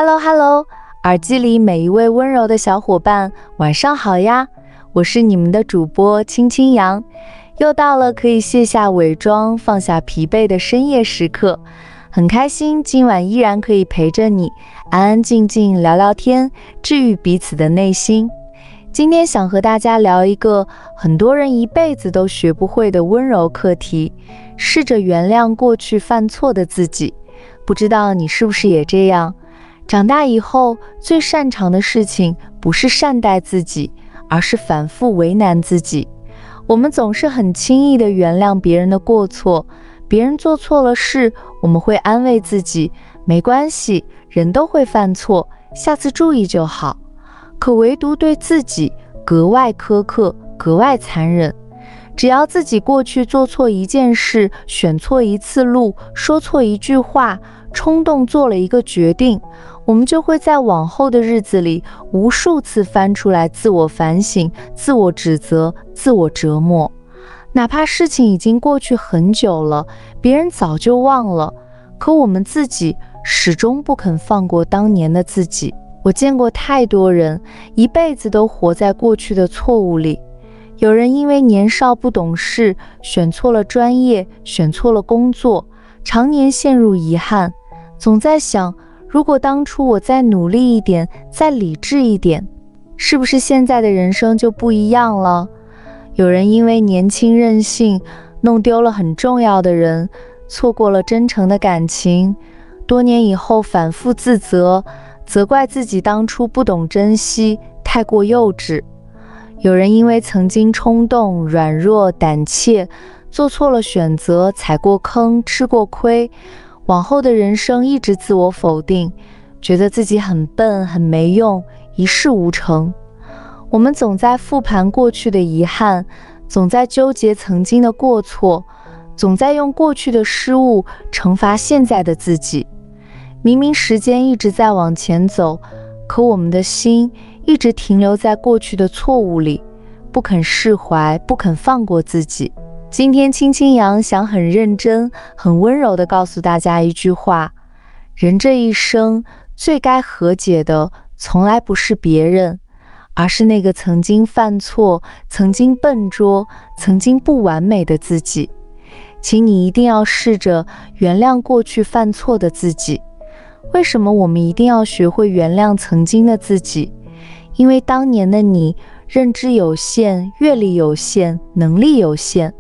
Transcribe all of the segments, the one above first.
Hello Hello， 耳机里每一位温柔的小伙伴，晚上好呀！我是你们的主播青青阳，又到了可以卸下伪装、放下疲惫的深夜时刻，很开心今晚依然可以陪着你，安安静静聊聊天，治愈彼此的内心。今天想和大家聊一个很多人一辈子都学不会的温柔课题，试着原谅过去犯错的自己。不知道你是不是也这样？长大以后最擅长的事情不是善待自己，而是反复为难自己。我们总是很轻易地原谅别人的过错，别人做错了事，我们会安慰自己，没关系，人都会犯错，下次注意就好。可唯独对自己格外苛刻，格外残忍。只要自己过去做错一件事，选错一次路，说错一句话，冲动做了一个决定，我们就会在往后的日子里无数次翻出来自我反省、自我指责、自我折磨。哪怕事情已经过去很久了，别人早就忘了，可我们自己始终不肯放过当年的自己。我见过太多人一辈子都活在过去的错误里。有人因为年少不懂事，选错了专业，选错了工作，常年陷入遗憾，总在想，如果当初我再努力一点，再理智一点，是不是现在的人生就不一样了？有人因为年轻任性，弄丢了很重要的人，错过了真诚的感情，多年以后反复自责，责怪自己当初不懂珍惜，太过幼稚。有人因为曾经冲动、软弱、胆怯，做错了选择，踩过坑，吃过亏，往后的人生一直自我否定，觉得自己很笨、很没用，一事无成。我们总在复盘过去的遗憾，总在纠结曾经的过错，总在用过去的失误惩罚现在的自己。明明时间一直在往前走，可我们的心一直停留在过去的错误里，不肯释怀，不肯放过自己。今天青青阳想很认真、很温柔地告诉大家一句话：人这一生最该和解的，从来不是别人，而是那个曾经犯错、曾经笨拙、曾经不完美的自己。请你一定要试着原谅过去犯错的自己。为什么我们一定要学会原谅曾经的自己？因为当年的你认知有限，阅历有限，能力有限，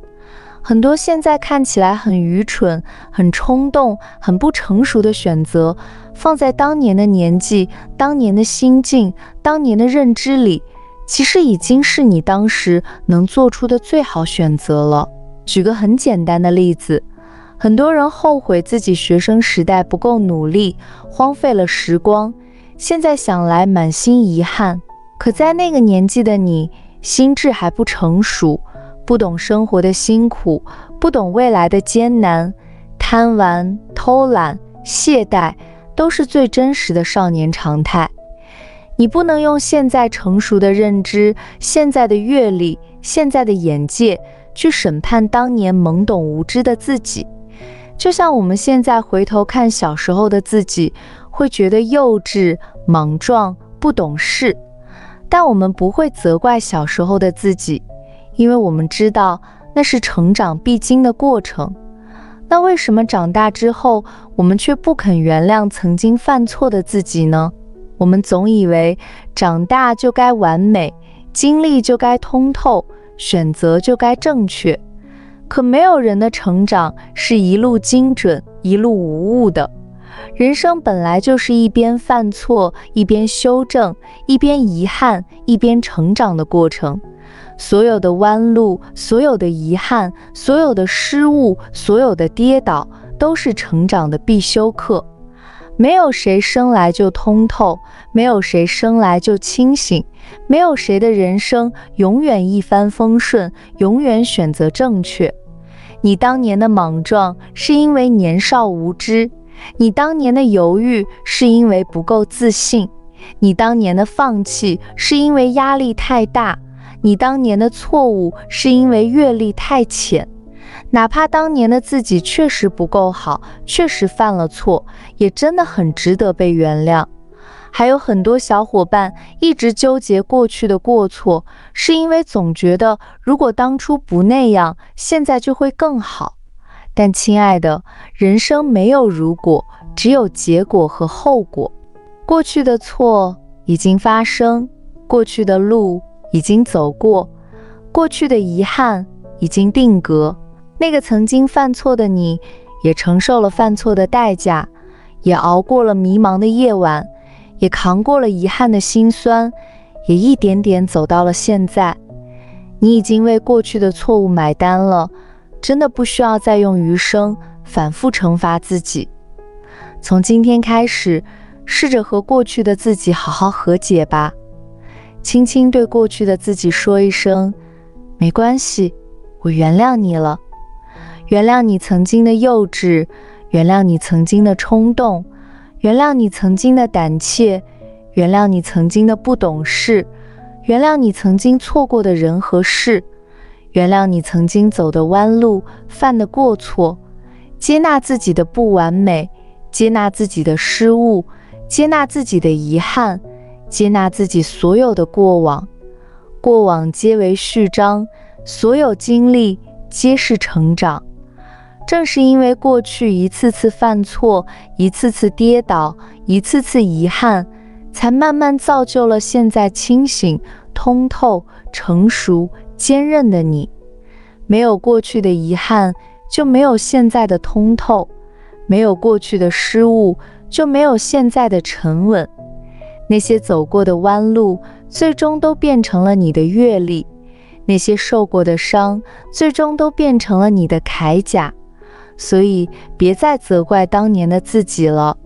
很多现在看起来很愚蠢、很冲动、很不成熟的选择，放在当年的年纪、当年的心境、当年的认知里，其实已经是你当时能做出的最好选择了。举个很简单的例子，很多人后悔自己学生时代不够努力，荒废了时光，现在想来满心遗憾。可在那个年纪的你，心智还不成熟，不懂生活的辛苦，不懂未来的艰难，贪玩、偷懒、懈怠都是最真实的少年常态。你不能用现在成熟的认知、现在的阅历、现在的眼界去审判当年懵懂无知的自己。就像我们现在回头看小时候的自己，会觉得幼稚、莽撞、不懂事，但我们不会责怪小时候的自己，因为我们知道那是成长必经的过程。那为什么长大之后，我们却不肯原谅曾经犯错的自己呢？我们总以为长大就该完美，经历就该通透，选择就该正确。可没有人的成长是一路精准、一路无误的。人生本来就是一边犯错，一边修正，一边遗憾，一边成长的过程。所有的弯路，所有的遗憾，所有的失误，所有的跌倒，都是成长的必修课。没有谁生来就通透，没有谁生来就清醒，没有谁的人生永远一帆风顺，永远选择正确。你当年的莽撞是因为年少无知，你当年的犹豫是因为不够自信，你当年的放弃是因为压力太大，你当年的错误是因为阅历太浅。哪怕当年的自己确实不够好，确实犯了错，也真的很值得被原谅。还有很多小伙伴一直纠结过去的过错，是因为总觉得如果当初不那样，现在就会更好。但亲爱的，人生没有如果，只有结果和后果。过去的错已经发生，过去的路已经走过，过去的遗憾已经定格。那个曾经犯错的你，也承受了犯错的代价，也熬过了迷茫的夜晚，也扛过了遗憾的辛酸，也一点点走到了现在。你已经为过去的错误买单了，真的不需要再用余生反复惩罚自己。从今天开始，试着和过去的自己好好和解吧，轻轻对过去的自己说一声，没关系，我原谅你了。原谅你曾经的幼稚，原谅你曾经的冲动，原谅你曾经的胆怯，原谅你曾经的不懂事，原谅你曾经错过的人和事，原谅你曾经走的弯路，犯的过错，接纳自己的不完美，接纳自己的失误，接纳自己的遗憾，接纳自己所有的过往。过往皆为序章，所有经历皆是成长。正是因为过去一次次犯错，一次次跌倒，一次次遗憾，才慢慢造就了现在清醒、通透、成熟、坚韧的你。没有过去的遗憾，就没有现在的通透；没有过去的失误，就没有现在的沉稳。那些走过的弯路，最终都变成了你的阅历；那些受过的伤，最终都变成了你的铠甲。所以别再责怪当年的自己了，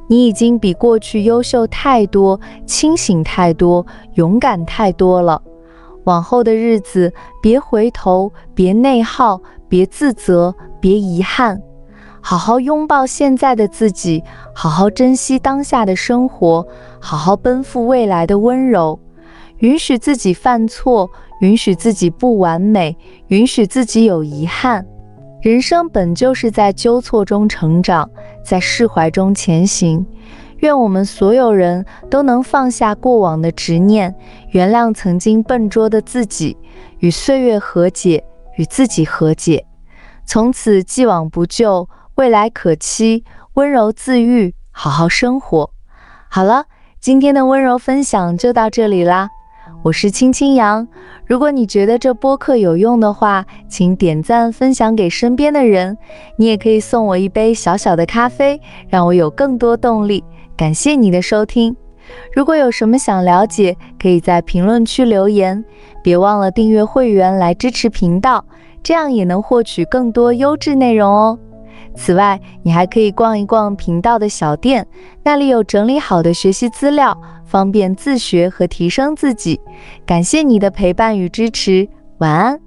你已经比过去优秀太多，清醒太多，勇敢太多了。往后的日子，别回头，别内耗，别自责，别遗憾，好好拥抱现在的自己，好好珍惜当下的生活，好好奔赴未来的温柔。允许自己犯错，允许自己不完美，允许自己有遗憾。人生本就是在纠错中成长，在释怀中前行。愿我们所有人都能放下过往的执念，原谅曾经笨拙的自己，与岁月和解，与自己和解。从此既往不咎，未来可期，温柔自愈，好好生活。好了，今天的温柔分享就到这里啦。我是青青杨，如果你觉得这播客有用的话，请点赞分享给身边的人。你也可以送我一杯小小的咖啡，让我有更多动力。感谢你的收听。如果有什么想了解，可以在评论区留言。别忘了订阅会员来支持频道，这样也能获取更多优质内容哦。此外，你还可以逛一逛频道的小店，那里有整理好的学习资料，方便自学和提升自己。感谢你的陪伴与支持，晚安。